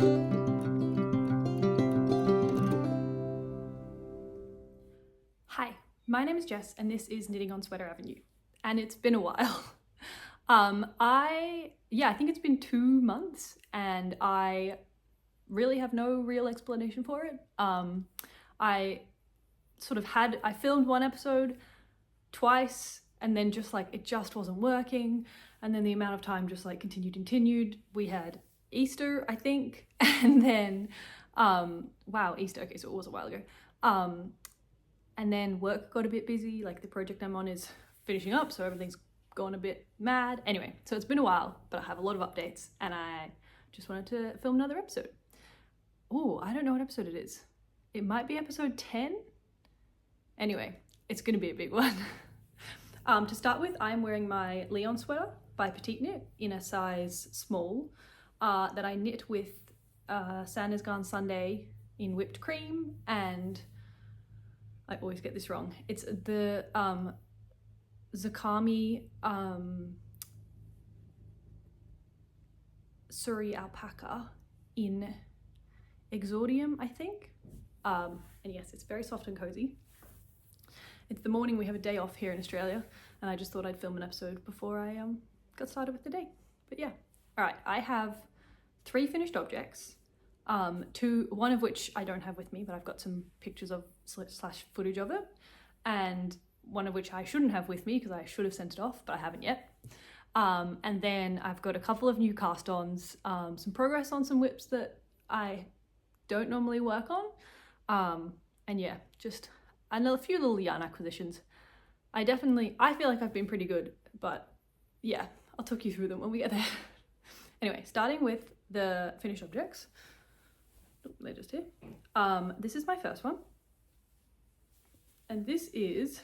Hi, my name is Jess and this is Knitting on Sweater Avenue, and it's been a while. I think it's been 2 months and I really have no real explanation for it. I filmed one episode twice and then just like it just wasn't working, and then the amount of time just like continued. We had Easter, I think, and then Easter, okay, so it was a while ago. And then work got a bit busy, like the project I'm on is finishing up, so everything's gone a bit mad. Anyway, so it's been a while, but I have a lot of updates and I just wanted to film another episode. Oh, I don't know what episode it is. It might be episode 10. Anyway, it's gonna be a big one. To start with, I'm wearing my Lyon sweater by Petite knit in a size small that I knit with Sandnesgarn Sunday in whipped cream, and I always get this wrong. It's the Zakami Surrey alpaca in Exordium, I think. And yes, it's very soft and cozy. It's the morning, we have a day off here in Australia, and I just thought I'd film an episode before I got started with the day. But yeah, all right, I have 3 finished objects. One of which I don't have with me, but I've got some pictures of / footage of it, and one of which I shouldn't have with me because I should have sent it off, but I haven't yet. And then I've got a couple of new cast-ons, some progress on some whips that I don't normally work on, and yeah, and a few little yarn acquisitions. I feel like I've been pretty good, but yeah, I'll talk you through them when we get there. Anyway, starting with the finished objects. They're just here. This is my first one, and this is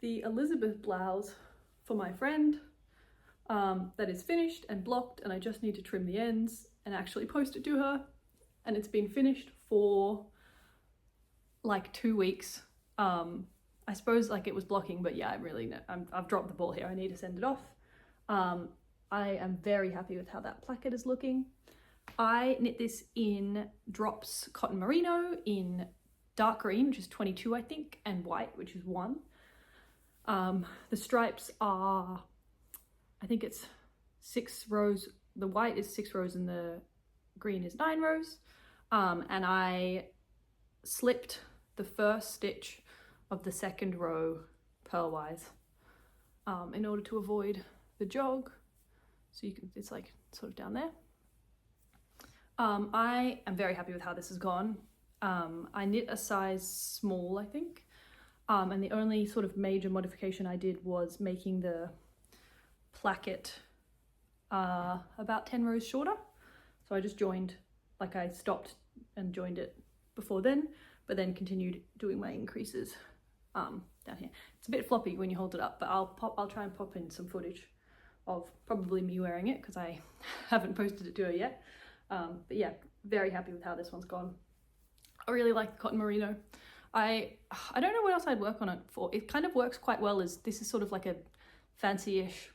the Elisabeth blouse for my friend that is finished and blocked, and I just need to trim the ends and actually post it to her, and it's been finished for like 2 weeks. I suppose like it was blocking, but yeah, I've dropped the ball here. I need to send it off. I am very happy with how that placket is looking. I knit this in drops cotton merino in dark green, which is 22 I think, and white, which is 1. The stripes are, I think it's 6 rows. The white is 6 rows and the green is 9 rows. And I slipped the first stitch of the second row purlwise in order to avoid the jog. So it's like sort of down there. I am very happy with how this has gone. I knit a size small, I think. And the only sort of major modification I did was making the placket about 10 rows shorter. So I just joined, like I stopped and joined it before then, but then continued doing my increases down here. It's a bit floppy when you hold it up, but I'll try and pop in some footage of probably me wearing it because I haven't posted it to her yet. But yeah, very happy with how this one's gone. I really like the cotton merino. I don't know what else I'd work on it for. It kind of works quite well as this is sort of like a fancy-ish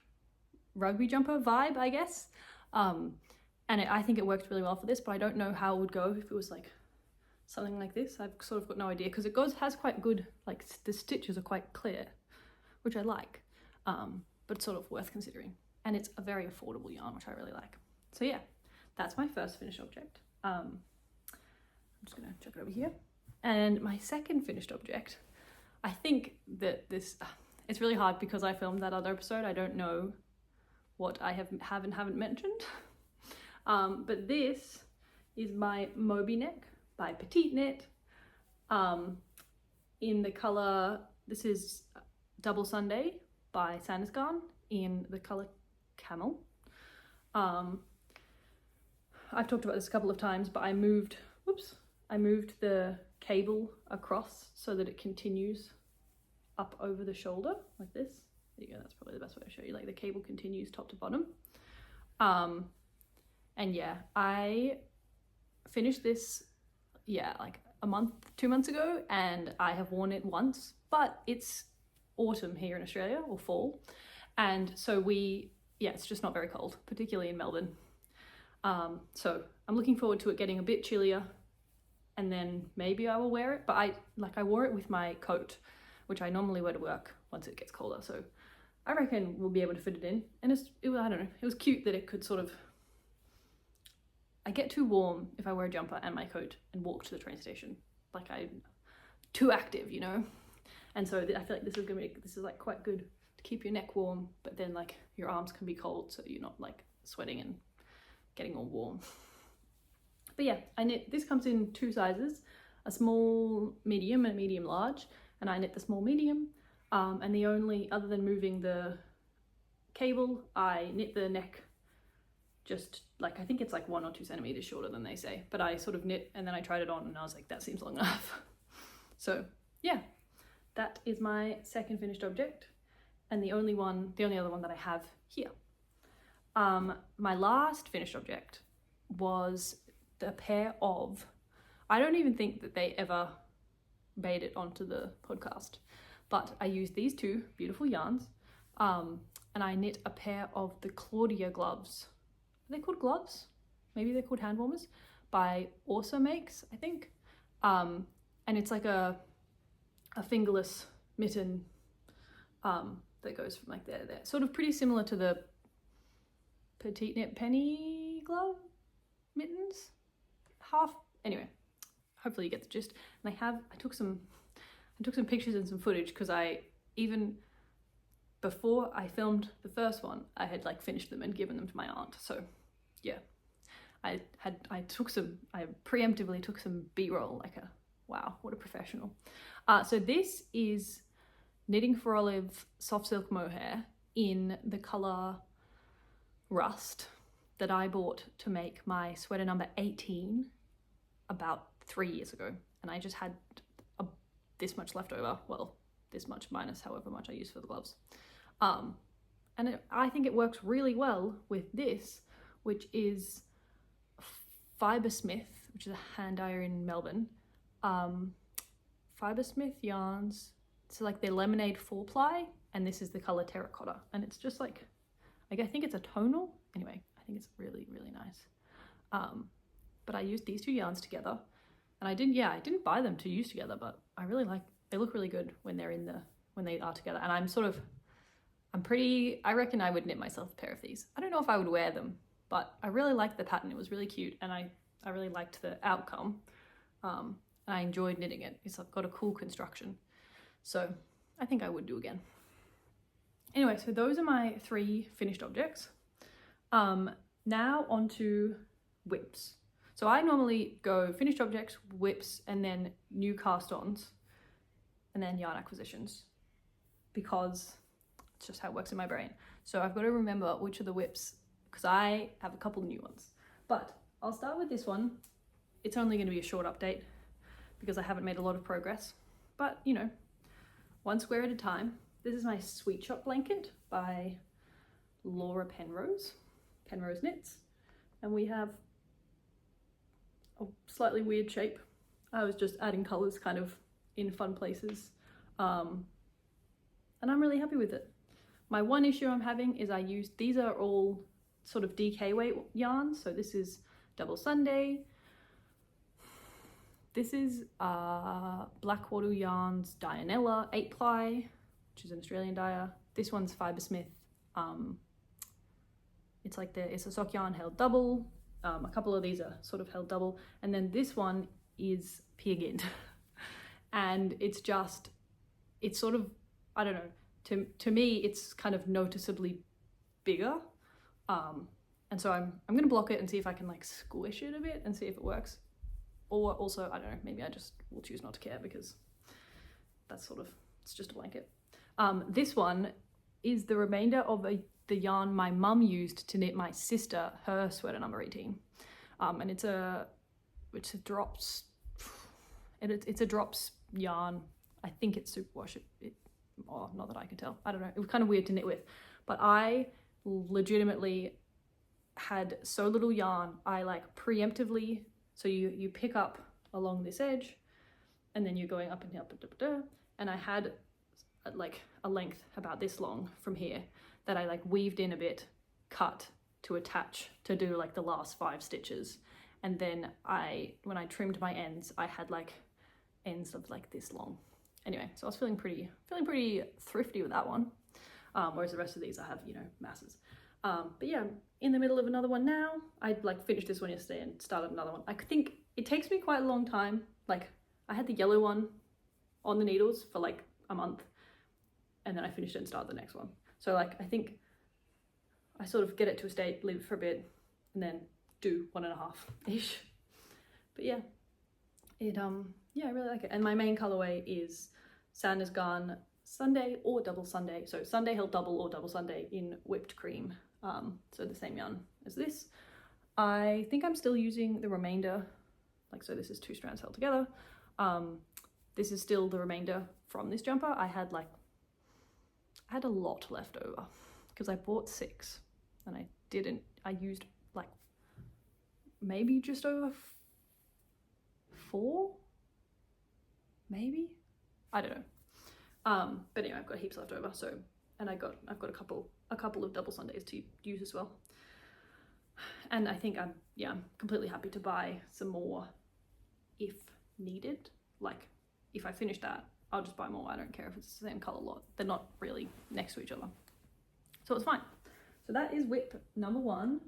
rugby jumper vibe, I guess. I think it worked really well for this, but I don't know how it would go if it was like something like this. I've sort of got no idea because it has quite good, like the stitches are quite clear, which I like, but it's sort of worth considering. And it's a very affordable yarn, which I really like. So yeah, that's my first finished object. I'm just gonna chuck it over here. And my second finished object, I think that it's really hard because I filmed that other episode. I don't know what I haven't mentioned. But this is my Moby Neck by Petite knit in the color, this is Double Sunday by Sandnesgarn in the color Camel. I've talked about this a couple of times, but I moved the cable across so that it continues up over the shoulder like this. There you go, that's probably the best way to show you, like the cable continues top to bottom. And yeah, I finished this, like 2 months ago, and I have worn it once, but it's autumn here in Australia, or fall, and so it's just not very cold, particularly in Melbourne. So I'm looking forward to it getting a bit chillier, and then maybe I will wear it. But I wore it with my coat, which I normally wear to work once it gets colder. So I reckon we'll be able to fit it in. And I don't know, it was cute that it could sort of, I get too warm if I wear a jumper and my coat and walk to the train station. Like I'm too active, you know? And so I feel like this is like quite good to keep your neck warm, but then like your arms can be cold so you're not like sweating and getting all warm. But yeah, this comes in 2 sizes, a small medium and a medium large, and I knit the small medium. And the only, other than moving the cable, I knit the neck just like, I think it's like 1 or 2 centimeters shorter than they say, but I sort of knit and then I tried it on and I was like, that seems long enough. So yeah, that is my second finished object, and the only other one that I have here. My last finished object was a pair of, I don't even think that they ever made it onto the podcast, but I used these 2 beautiful yarns, and I knit a pair of the Claudia gloves. Are they called gloves? Maybe they're called hand warmers, by Orsa makes, I think. And it's like a fingerless mitten that goes from like there. Sort of pretty similar to the Petite knit penny glove mittens. Anyway, hopefully you get the gist. And I took some pictures and some footage, because even before I filmed the first one, I had like finished them and given them to my aunt. So yeah, I preemptively took some B-roll, wow, what a professional. So this is Knitting for Olive soft silk mohair in the color Rust that I bought to make my sweater number 18 about 3 years ago. And I just had this much left over. Well, this much minus however much I use for the gloves. I think it works really well with this, which is Fibresmith, which is a hand dyer in Melbourne. Fibresmith yarns, so like they're lemonade 4-ply, and this is the color terracotta, and it's just like I think it's a tonal. Anyway, I think it's really, really nice. But I used these 2 yarns together, and I didn't buy them to use together, but I really like, they look really good when they are together. And I reckon I would knit myself a pair of these. I don't know if I would wear them, but I really liked the pattern. It was really cute, and I really liked the outcome. And I enjoyed knitting it. It's got a cool construction. So I think I would do again. Anyway, so those are my 3 finished objects. Now onto whips. So I normally go finished objects, whips, and then new cast-ons, and then yarn acquisitions, because it's just how it works in my brain. So I've got to remember which are the whips, because I have a couple new ones. But I'll start with this one. It's only going to be a short update because I haven't made a lot of progress, but you know, 1 square at a time. This is my Sweet Shop blanket by Laura Penrose Knits, and we have a slightly weird shape. I was just adding colors kind of in fun places, and I'm really happy with it. My one issue I'm having is these are all sort of DK weight yarns. So this is Double Sunday. This is Blackwater Yarns Dianella 8-ply, which is an Australian dyer. This one's Fibresmith. It's a sock yarn held double. A couple of these are sort of held double. And then this one is Peer-Gynt. And it's sort of, I don't know, to me, it's kind of noticeably bigger. And so I'm gonna block it and see if I can like squish it a bit and see if it works. Or also, I don't know, maybe I just will choose not to care, because it's just a blanket. This one is the remainder of the yarn my mum used to knit my sister her sweater number 18. And it's a drops yarn. I think it's superwash. Not that I can tell. I don't know. It was kind of weird to knit with, but I legitimately had so little yarn. I like preemptively, so you pick up along this edge, and then you're going up and up and up, and I had like a length about this long from here that I like weaved in a bit, cut, to attach, to do like the last 5 stitches. And then when I trimmed my ends, I had like ends of like this long. Anyway, so I was feeling pretty thrifty with that one. Whereas the rest of these I have, you know, masses. But yeah, I'm in the middle of another one now. I like finished this one yesterday and started another one. I think it takes me quite a long time. Like I had the yellow one on the needles for like a month, and then I finished it and started the next one. So like I think I sort of get it to a state, leave it for a bit, and then do 1.5-ish. But yeah, yeah, I really like it. And my main colorway is Sandnesgarn Sunday or double Sunday. So Sunday held double or double Sunday in whipped cream. So the same yarn as this. I think I'm still using the remainder, like, so this is 2 strands held together. This is still the remainder from this jumper. I had a lot left over because I bought 6 and I used like maybe just over 4, maybe, I don't know. But anyway, I've got heaps left over. So, and I've got a couple of double Sundays to use as well. And I think I'm completely happy to buy some more if needed. Like if I finish that, I'll just buy more. I don't care if it's the same color lot. They're not really next to each other. So it's fine. So that is whip number 1.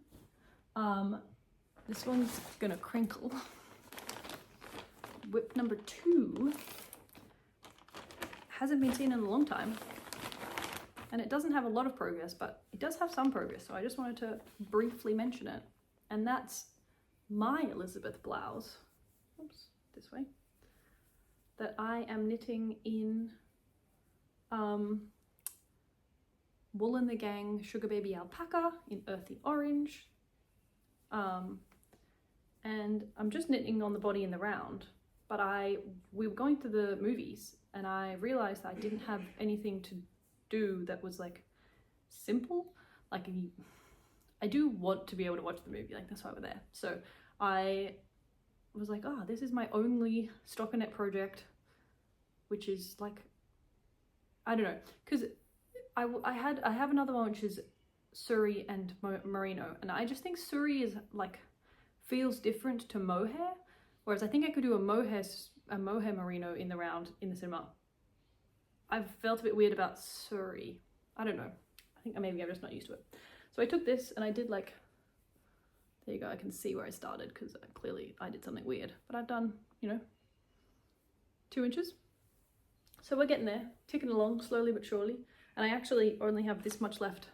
This one's gonna crinkle. Whip number 2 hasn't been seen in a long time. And it doesn't have a lot of progress, but it does have some progress. So I just wanted to briefly mention it. And that's my Elisabeth blouse. Oops, this way. That I am knitting in Wool and the Gang Sugar Baby Alpaca in earthy orange. And I'm just knitting on the body in the round, but we were going to the movies and I realized that I didn't have anything to do that was like simple. Like I do want to be able to watch the movie, like that's why we're there. So I was like, oh, this is my only stockinette project, which is like, I don't know, because I have another one which is Surrey and merino, and I just think Surrey is like feels different to mohair, whereas I think I could do a mohair merino in the round in the cinema. I've felt a bit weird about Surrey. I don't know. I think maybe I'm just not used to it. So I took this and I did like, there you go, I can see where I started because clearly I did something weird, but I've done, you know, 2 inches. So we're getting there, ticking along slowly but surely. And I actually only have this much left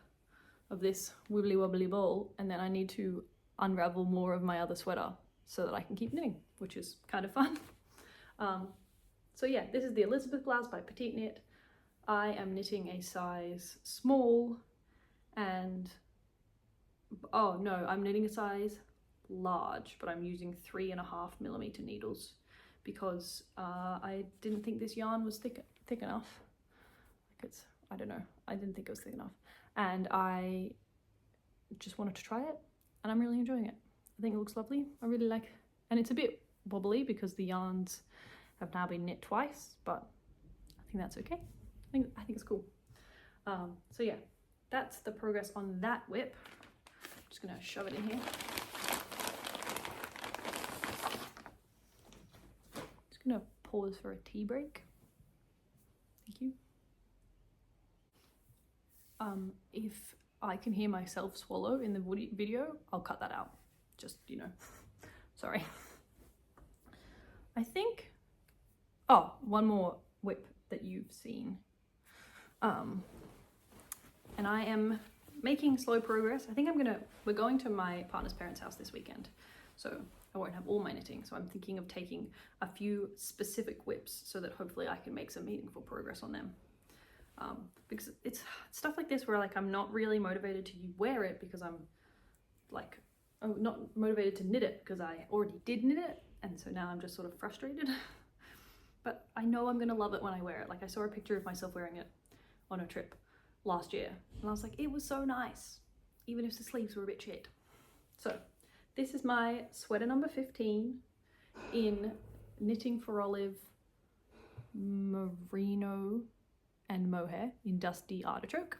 of this wibbly wobbly ball, and then I need to unravel more of my other sweater so that I can keep knitting, which is kind of fun. So yeah, this is the Elisabeth blouse by Petite Knit. I am knitting a size small and, oh no, I'm knitting a size large, but I'm using 3.5mm needles because I didn't think this yarn was thick enough. Like I don't know, I didn't think it was thick enough. And I just wanted to try it and I'm really enjoying it. I think it looks lovely. I really like it. And it's a bit wobbly because the yarns have now been knit twice, but I think that's okay. I think it's cool. So yeah, that's the progress on that whip. I'm just gonna shove it in here. Just gonna pause for a tea break. Thank you. If I can hear myself swallow in the video, I'll cut that out. Just, you know, sorry. I think, oh, one more whip that you've seen. And I am making slow progress. I think we're going to my partner's parents' house this weekend, so I won't have all my knitting. So I'm thinking of taking a few specific whips so that hopefully I can make some meaningful progress on them. Because it's stuff like this where like I'm not really motivated to wear it because I'm like, oh, not motivated to knit it because I already did knit it, and so now I'm just sort of frustrated. But I know I'm gonna love it when I wear it. Like I saw a picture of myself wearing it on a trip last year and I was like, it was so nice, even if the sleeves were a bit shit. So this is my sweater number 15 in Knitting for Olive merino and mohair in dusty artichoke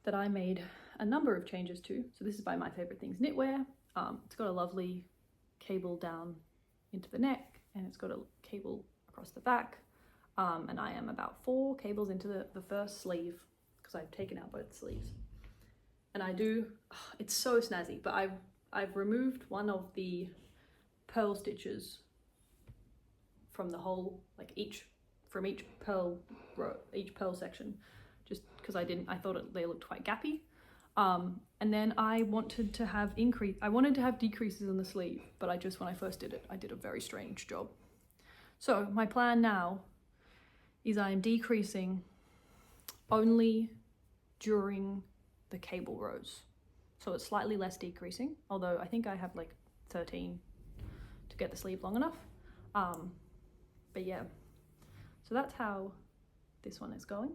that I made a number of changes too. So this is by My Favorite Things Knitwear. It's got a lovely cable down into the neck, and it's got a cable across the back. And I am about 4 cables into the first sleeve because I've taken out both sleeves. And I do, it's so snazzy, but I've removed one of the pearl stitches from the whole, like from each pearl row, each pearl section, just because I thought they looked quite gappy. And then I wanted to have decreases in the sleeve, but when I first did it, I did a very strange job. So my plan now is I'm decreasing only during the cable rows. So it's slightly less decreasing, although I think I have like 13 to get the sleeve long enough. But yeah, so that's how this one is going.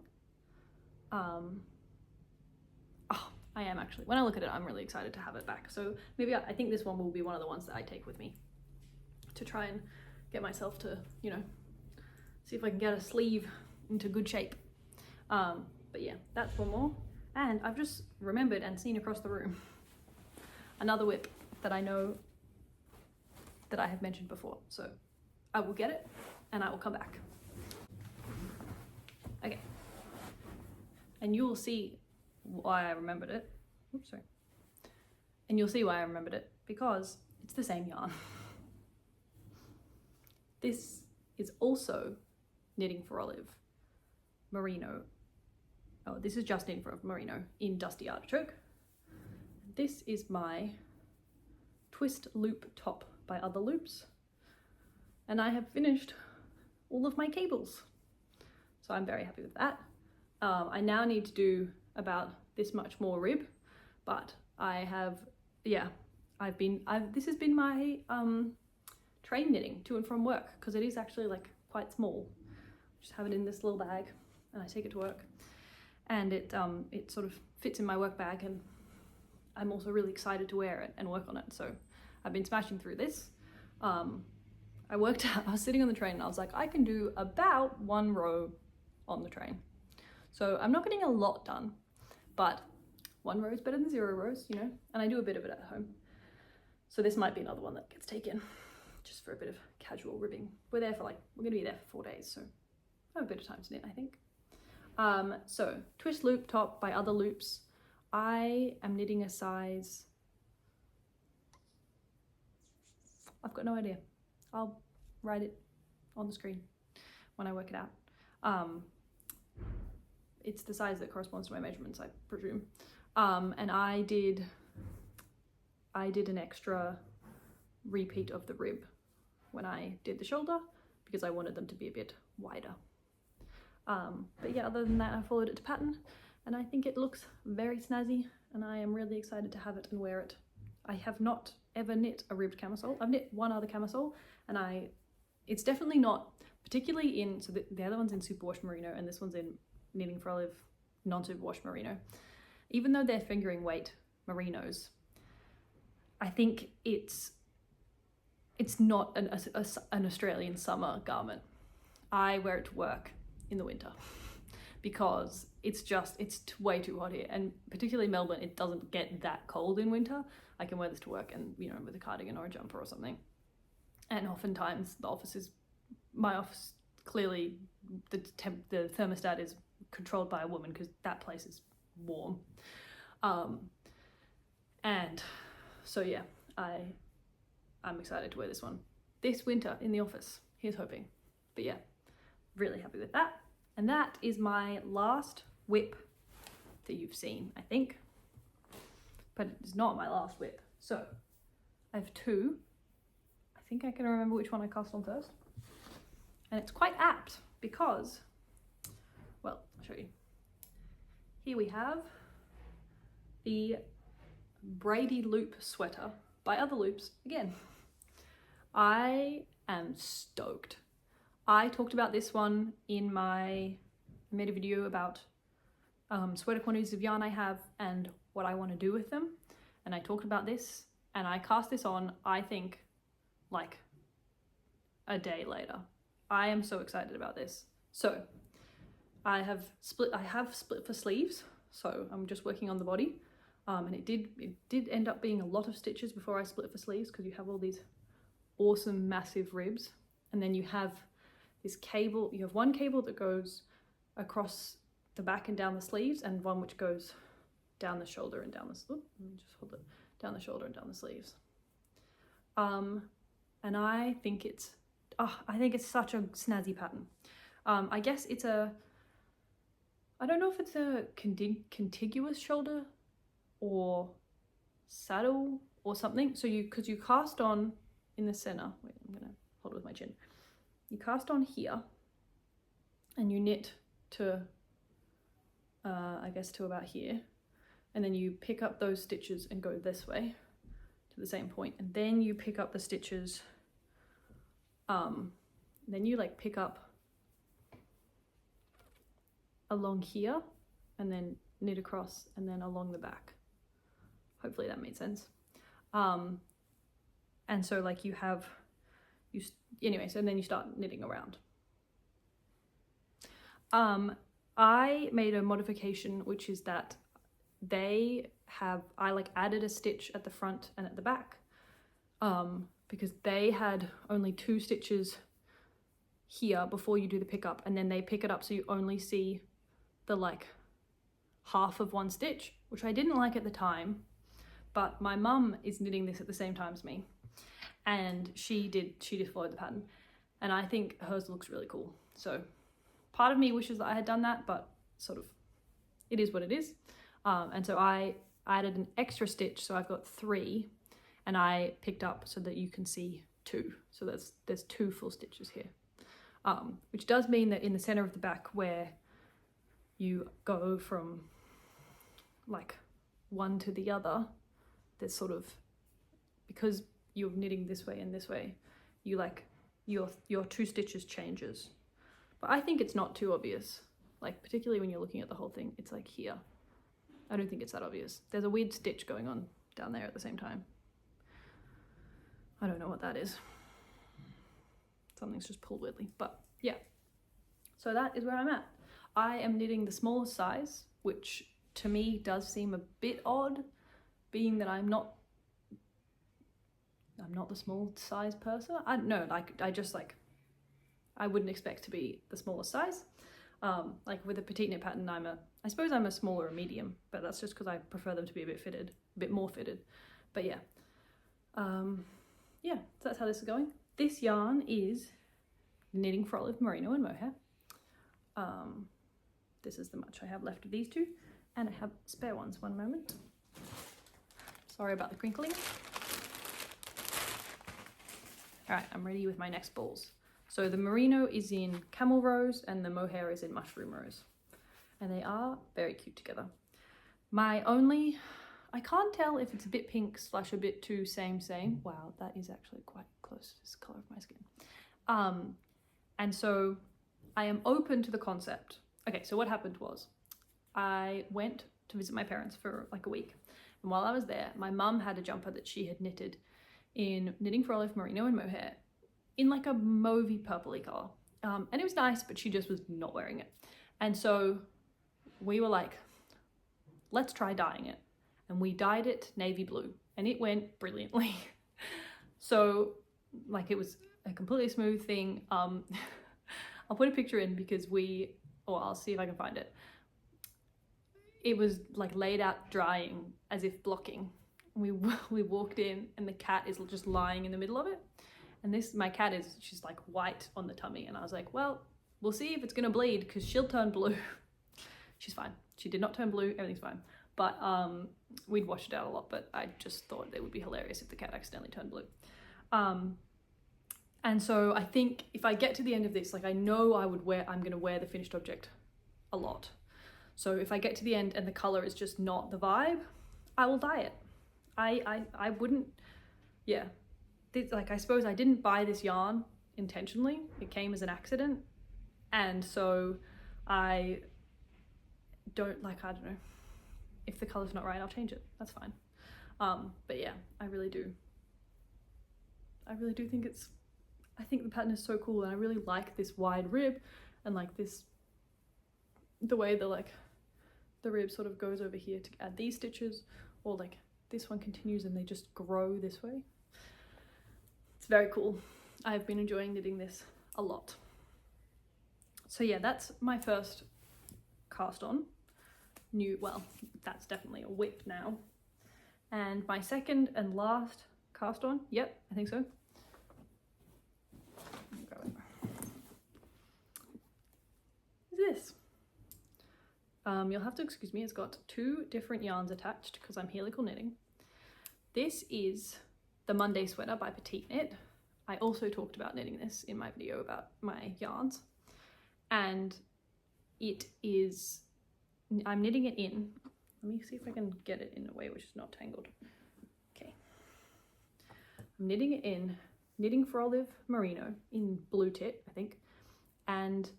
I am actually, when I look at it, I'm really excited to have it back. So maybe I think this one will be one of the ones that I take with me to try and get myself to, you know, see if I can get a sleeve into good shape. But yeah, that's one more. And I've just remembered and seen across the room another whip that I know that I have mentioned before. So I will get it and I will come back. Okay. And you will see why I remembered it. Oops, sorry. And you'll see why I remembered it, because it's the same yarn. This is also Knitting for Olive merino. Oh, this is just Knitting for Olive merino in Dusty Artichoke. This is my twist loop top by Other Loops, and I have finished all of my cables, so I'm very happy with that. I now need to do about this much more rib, but I have, yeah, this has been my train knitting to and from work, because it is actually like quite small. Just have it in this little bag and I take it to work, and it sort of fits in my work bag, and I'm also really excited to wear it and work on it. So I've been smashing through this. I was sitting on the train and I was like, I can do about 1 row on the train. So I'm not getting a lot done, but 1 row is better than 0 rows, you know, and I do a bit of it at home. So this might be another one that gets taken just for a bit of casual ribbing. We're gonna be there for 4 days, so I have a bit of time to knit, I think. So twist loop top by Other Loops. I am knitting a size, I've got no idea. I'll write it on the screen when I work it out. It's the size that corresponds to my measurements, I presume. And I did an extra repeat of the rib when I did the shoulder, because I wanted them to be a bit wider. But yeah, other than that, I followed it to pattern, and I think it looks very snazzy, and I am really excited to have it and wear it. I have not ever knit a ribbed camisole. I've knit one other camisole, and it's definitely not, particularly in, so the other one's in superwash merino, and this one's in Knitting for Olive non-superwash merino. Even though they're fingering weight merinos, I think it's not an Australian summer garment. I wear it to work in the winter because it's way too hot here, and particularly Melbourne, it doesn't get that cold in winter. I can wear this to work and, you know, with a cardigan or a jumper or something. And oftentimes my office, clearly the thermostat is controlled by a woman because that place is warm. And so yeah, I'm excited to wear this one this winter in the office. Here's hoping. But yeah, really happy with that. And that is my last whip that you've seen, I think. But it's not my last whip. So I have 2. I think I can remember which one I cast on first. And it's quite apt because, well, I'll show you. Here we have the Braidy loop sweater by Other Loops again. I am stoked. I talked about this one I made a video about sweater quantities of yarn I have and what I want to do with them. And I talked about this, and I cast this on, I think, like a day later. I am so excited about this. So I have split for sleeves. So I'm just working on the body. And it did end up being a lot of stitches before I split for sleeves, because you have all these awesome massive ribs, and then you have this cable. You have one cable that goes across the back and down the sleeves, and one which goes down the shoulder and down the let me just hold it, down the shoulder and down the sleeves. And I think it's such a snazzy pattern. I guess it's I don't know if it's a contiguous shoulder or saddle or something. So because you cast on in the center. Wait, I'm gonna hold it with my chin. You cast on here and you knit to I guess to about here, and then you pick up those stitches and go this way to the same point, and then you pick up the stitches, then you like pick up along here and then knit across and then along the back. Hopefully that made sense. And so like anyway, so then you start knitting around. I made a modification, which is that I like added a stitch at the front and at the back, because they had only 2 stitches here before you do the pickup, and then they pick it up so you only see the like half of one stitch, which I didn't like at the time, but my mum is knitting this at the same time as me, and she just followed the pattern, and I think hers looks really cool. So part of me wishes that I had done that, but sort of it is what it is. And so I added an extra stitch, so I've got 3, and I picked up so that you can see 2. So there's 2 full stitches here, which does mean that in the center of the back, where you go from like one to the other, there's sort of, because you're knitting this way and this way, you like your 2 stitches changes. But I think it's not too obvious, like particularly when you're looking at the whole thing. It's like here. I don't think it's that obvious. There's a weird stitch going on down there at the same time. I don't know what that is. Something's just pulled weirdly, but yeah. So that is where I'm at. I am knitting the smallest size, which to me does seem a bit odd, being that I'm not the small size person. I don't know, like I wouldn't expect to be the smallest size. Like with a petite knit pattern, I suppose I'm a small or a medium, but that's just because I prefer them to be a bit more fitted. But yeah, yeah, so that's how this is going. This yarn is Knitting for Olive Merino and Mohair. This is the much I have left of these 2, and I have spare ones. One moment. Sorry about the crinkling. All right, I'm ready with my next balls. So the merino is in camel rose and the mohair is in mushroom rose. And they are very cute together. I can't tell if it's a bit pink / a bit too same. Wow, that is actually quite close to the color of my skin. And so I am open to the concept. Okay, so what happened was I went to visit my parents for like a week. And while I was there, my mum had a jumper that she had knitted in Knitting for Olive Merino and Mohair in like a mauvey purpley color. And it was nice, but she just was not wearing it. And so we were like, let's try dyeing it. And we dyed it navy blue and it went brilliantly. So like it was a completely smooth thing. I'll put a picture in because I'll see if I can find it. It was like laid out drying as if blocking. We walked in and the cat is just lying in the middle of it. And my cat she's like white on the tummy. And I was like, well, we'll see if it's gonna bleed because she'll turn blue. She's fine. She did not turn blue, everything's fine. But we'd washed it out a lot, but I just thought it would be hilarious if the cat accidentally turned blue. And so I think if I get to the end of this, like I know I'm gonna wear the finished object a lot. So if I get to the end and the color is just not the vibe, I will dye it. I wouldn't, yeah. Like I suppose I didn't buy this yarn intentionally. It came as an accident. And so I don't know. If the color's not right, I'll change it. That's fine. But yeah, I really do think I think the pattern is so cool, and I really like this wide rib and like the way the rib sort of goes over here to add these stitches, or like this one continues and they just grow this way. It's very cool. I've been enjoying knitting this a lot. So yeah, that's my first cast on. Well, that's definitely a whip now. And my second and last cast on, yep, I think so. Is this. You'll have to excuse me, it's got 2 different yarns attached because I'm helical knitting. This is the Monday sweater by Petite Knit. I also talked about knitting this in my video about my yarns. And it is, I'm knitting it in, let me see if I can get it in a way which is not tangled. Okay. I'm knitting it in, knitting for olive merino in blue tit, I think, and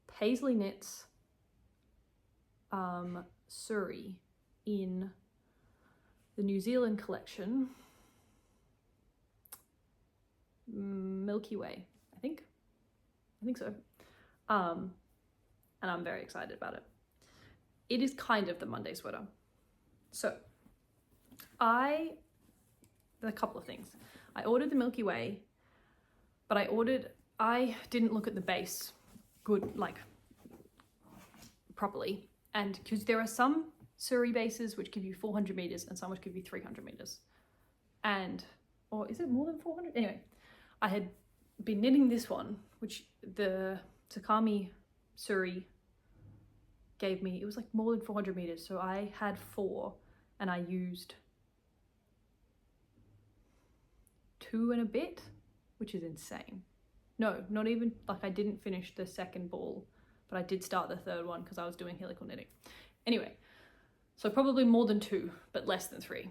Paisley Knits Surrey in the New Zealand collection, Milky Way, I think so. And I'm very excited about it. It is kind of the Monday sweater. So a couple of things. I ordered the Milky Way, but I didn't look at the base properly. And because there are some Surrey bases which give you 400 meters and some which give you 300 meters. Or is it more than 400? Anyway, I had been knitting this one, which the Zakami Surrey gave me, it was like more than 400 meters. So I had 4 and I used 2 and a bit, which is insane. No, not even, like I didn't finish the second ball, but I did start the third one because I was doing helical knitting. Anyway, so probably more than 2, but less than 3.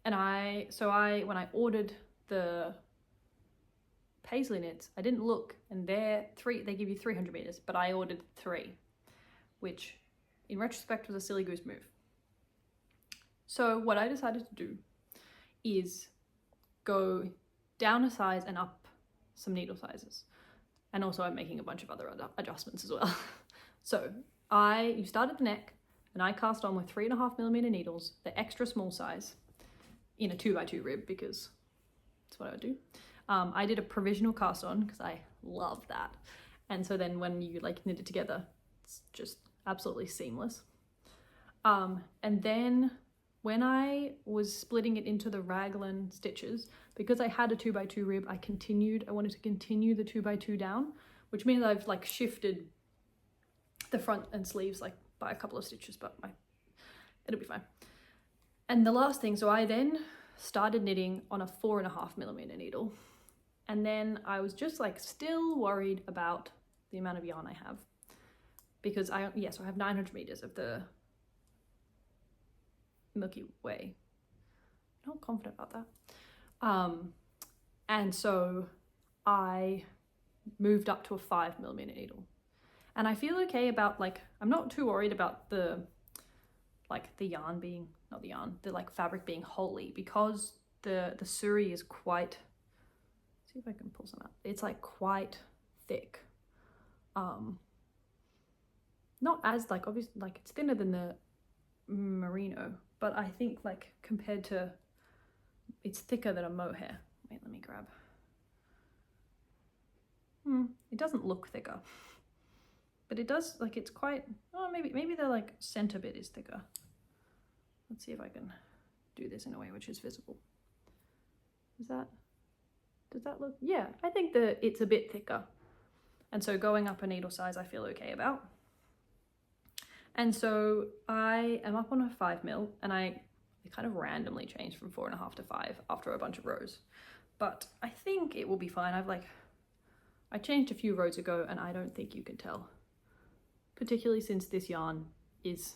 And when I ordered the Paisley knits, I didn't look, and they give you 300 meters, but I ordered 3, which in retrospect was a silly goose move. So what I decided to do is go down a size and up some needle sizes. And also I'm making a bunch of other adjustments as well. So you start at the neck, and I cast on with 3.5mm needles, the extra small size, in a 2x2 rib because that's what I would do. I did a provisional cast on because I love that. And so then when you like knit it together, it's just absolutely seamless. And then when I was splitting it into the raglan stitches, because I had a 2x2 rib, I wanted to continue the 2x2 down, which means I've like shifted the front and sleeves like by a couple of stitches, but it'll be fine. And the last thing, so I then started knitting on a 4.5mm needle. And then I was just like still worried about the amount of yarn I have, because so I have 900 meters of the Milky Way. I'm not confident about that. And so I moved up to a 5mm needle. And I feel okay about I'm not too worried about the yarn being, not the yarn, the fabric being wholly, because the Surrey is quite, see if I can pull some out. It's quite thick. Not as obviously it's thinner than the merino, but I think compared to, it's thicker than a mohair. Wait, let me grab. It doesn't look thicker, but it does, it's quite, maybe the center bit is thicker. Let's see if I can do this in a way which is visible. Does that look, yeah, I think that it's a bit thicker. And so going up a needle size I feel okay about. And so I am up on a 5mm, and I kind of randomly changed from 4.5 to 5 after a bunch of rows. But I think it will be fine. I changed a few rows ago, and I don't think you can tell. Particularly since this yarn is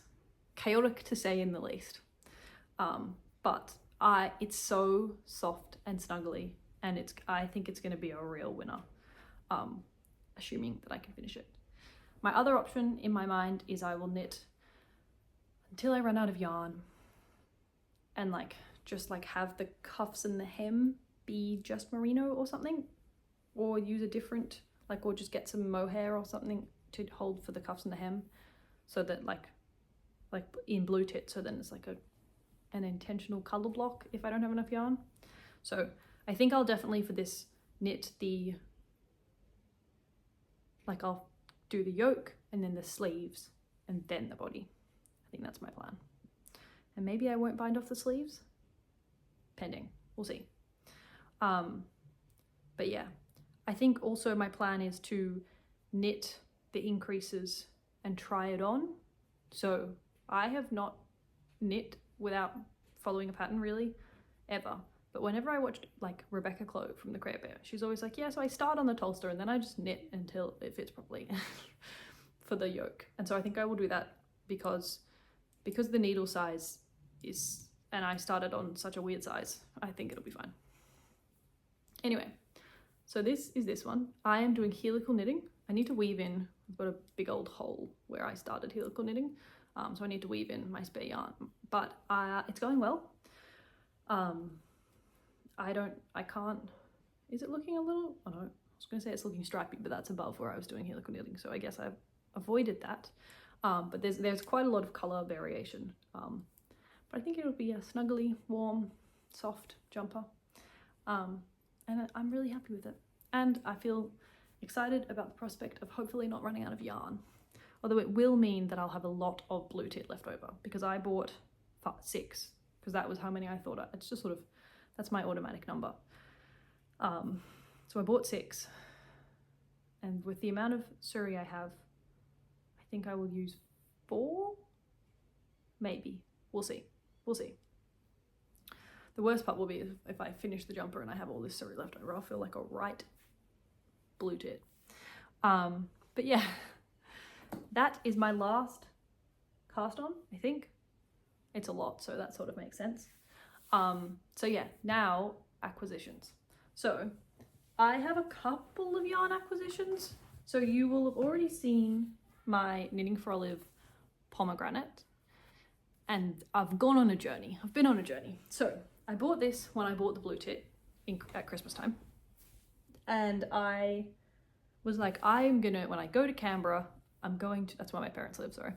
chaotic to say in the least. But it's so soft and snuggly, and I think it's going to be a real winner, assuming that I can finish it. My other option in my mind is I will knit until I run out of yarn, and just have the cuffs and the hem be just merino or something, or use a different, or just get some mohair or something to hold for the cuffs and the hem, so that like in blue tit, so then it's an intentional color block if I don't have enough yarn. So I think I'll definitely for this knit the, like I'll do the yoke and then the sleeves and then the body. I think that's my plan. And maybe I won't bind off the sleeves, pending, we'll see. But yeah, I think also my plan is to knit the increases and try it on. So I have not knit without following a pattern really, ever. But whenever I watched like Rebecca Clow from the Create Bear, she's always like, yeah, so I start on the Tolster and then I just knit until it fits properly for the yoke. And so I think I will do that because the needle size is, and I started on such a weird size, I think it'll be fine. Anyway, so this is this one. I am doing helical knitting. I need to weave in, I've got a big old hole where I started helical knitting. So I need to weave in my spare yarn, but it's going well. I can't, is it looking a little, oh no, I was gonna say it's looking stripy, but that's above where I was doing helical knitting. So I guess I've avoided that. But there's quite a lot of color variation. But I think it'll be a snuggly, warm, soft jumper. And I'm really happy with it. And I feel excited about the prospect of hopefully not running out of yarn. Although it will mean that I'll have a lot of blue tit left over because I bought 6, because that was how many I thought. It's just sort of, that's my automatic number. So I bought 6, and with the amount of suri I have, I think I will use 4, maybe. We'll see. We'll see. The worst part will be if I finish the jumper and I have all this suri left over. I'll feel like a right blue tit. But yeah, that is my last cast on, I think. It's a lot, so that sort of makes sense. So yeah, now acquisitions. So I have a couple of yarn acquisitions. So you will have already seen my Knitting for Olive pomegranate, and I've gone on a journey. I've been on a journey. So I bought this when I bought the blue tit at Christmas time. And I was like, I'm gonna, when I go to Canberra, I'm going to, that's where my parents live, sorry.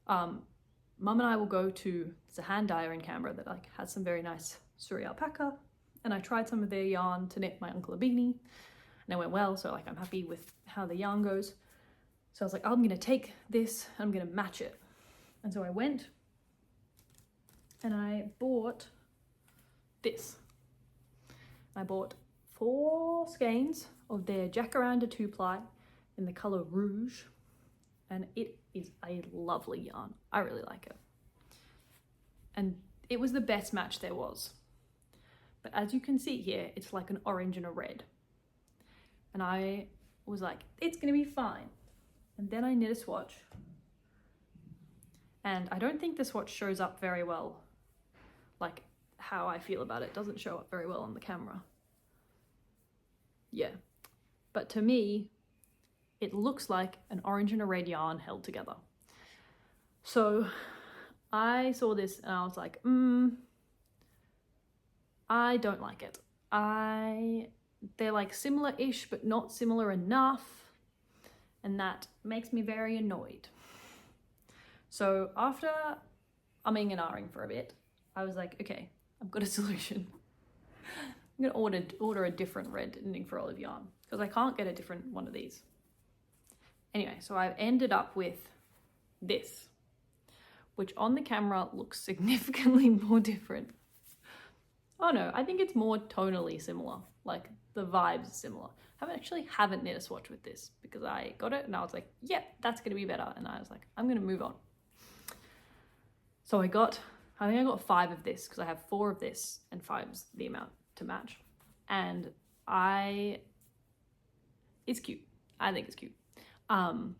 Mum and I will go to, there's a hand dyer in Canberra that like has some very nice suri alpaca. And I tried some of their yarn to knit my uncle a beanie. And it went well, so like I'm happy with how the yarn goes. So I was like, I'm gonna take this, I'm gonna match it. And so I went and I bought this. I bought 4 skeins of their Jacaranda 2-ply in the color Rouge, and it is a lovely yarn. I really like it. And it was the best match there was. But as you can see here, it's like an orange and a red. And I was like, it's gonna be fine. And then I knit a swatch. And I don't think the swatch shows up very well, like how I feel about it doesn't show up very well on the camera. Yeah, but to me, it looks like an orange and a red yarn held together. So I saw this and I was like, I don't like it. They're like similar-ish, but not similar enough. And that makes me very annoyed. So after umming and ahhing for a bit, I was like, okay, I've got a solution. I'm gonna order a different red Knitting for Olive yarn because I can't get a different one of these. Anyway, so I ended up with this, which on the camera looks significantly more different. Oh no, I think it's more tonally similar, like the vibes are similar. I haven't knit a swatch with this because I got it and I was like, yep, that's gonna be better. And I was like, I'm gonna move on. So I think I got 5 of this because I have 4 of this and 5's the amount to match. And it's cute. I think it's cute. I'm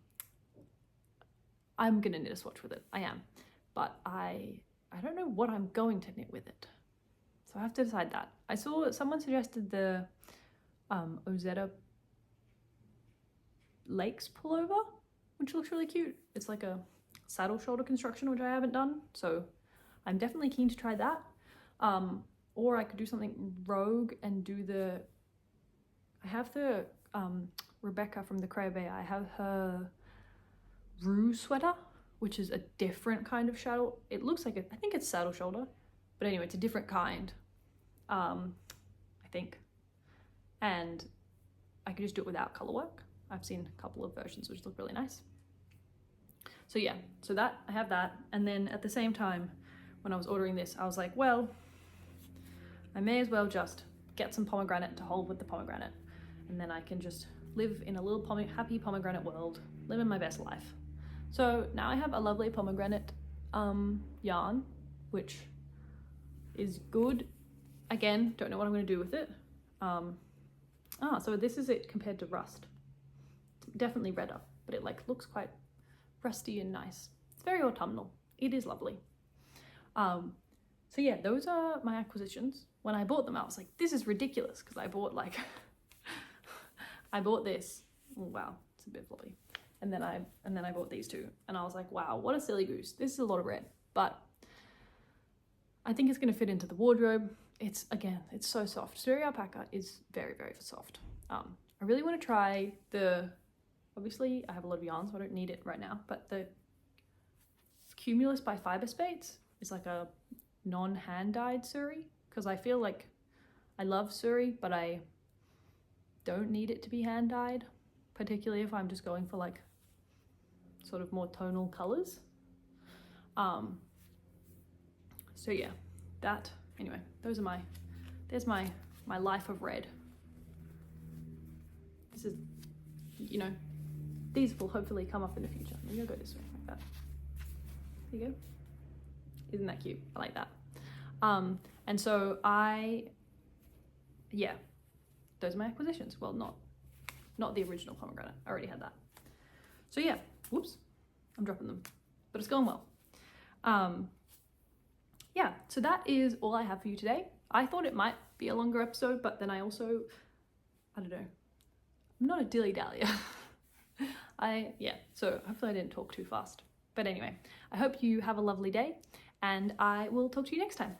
gonna knit a swatch with it. I am. But I don't know what I'm going to knit with it. So I have to decide that. I saw someone suggested the Ozetta Lakes pullover, which looks really cute. It's like a saddle shoulder construction, which I haven't done. So I'm definitely keen to try that. Or I could do something rogue and do I have the Rebecca from the Craybe. I have her Rue sweater, which is a different kind of saddle. It looks like I think it's saddle shoulder, But anyway, it's a different kind, I think. And I could just do it without color work. I've seen a couple of versions which look really nice. So yeah, so that, I have that. And then at the same time, when I was ordering this, I was like, well, I may as well just get some pomegranate to hold with the pomegranate. And then I can just live in a little happy pomegranate world, living my best life. So now I have a lovely pomegranate yarn, which is good. Again, don't know what I'm going to do with it. So this is it compared to rust. It's definitely redder, but it like looks quite rusty and nice. It's very autumnal. It is lovely. So yeah, those are my acquisitions. When I bought them, I was like, this is ridiculous, because I bought like I bought this. Oh, wow, it's a bit floppy. And then I bought these two, and I was like, wow, what a silly goose. This is a lot of red, but I think it's going to fit into the wardrobe. It's so soft. Sturdy alpaca is very, very soft. I really want to try obviously I have a lot of yarn, so I don't need it right now, but the Cumulus by Fibresmith is like a non-hand dyed suri, because I feel like I love suri, but I don't need it to be hand dyed, particularly if I'm just going for like sort of more tonal colors. So yeah, anyway, there's my life of red. This is, these will hopefully come up in the future. Maybe I'll go this way like that. There you go. Isn't that cute? I like that. And so those are my acquisitions. Well, not the original pomegranate. I already had that. So yeah, whoops, I'm dropping them, but it's going well. Yeah, so that is all I have for you today. I thought it might be a longer episode, but then I don't know, I'm not a dilly-dallyer. So hopefully I didn't talk too fast. But anyway, I hope you have a lovely day, and I will talk to you next time.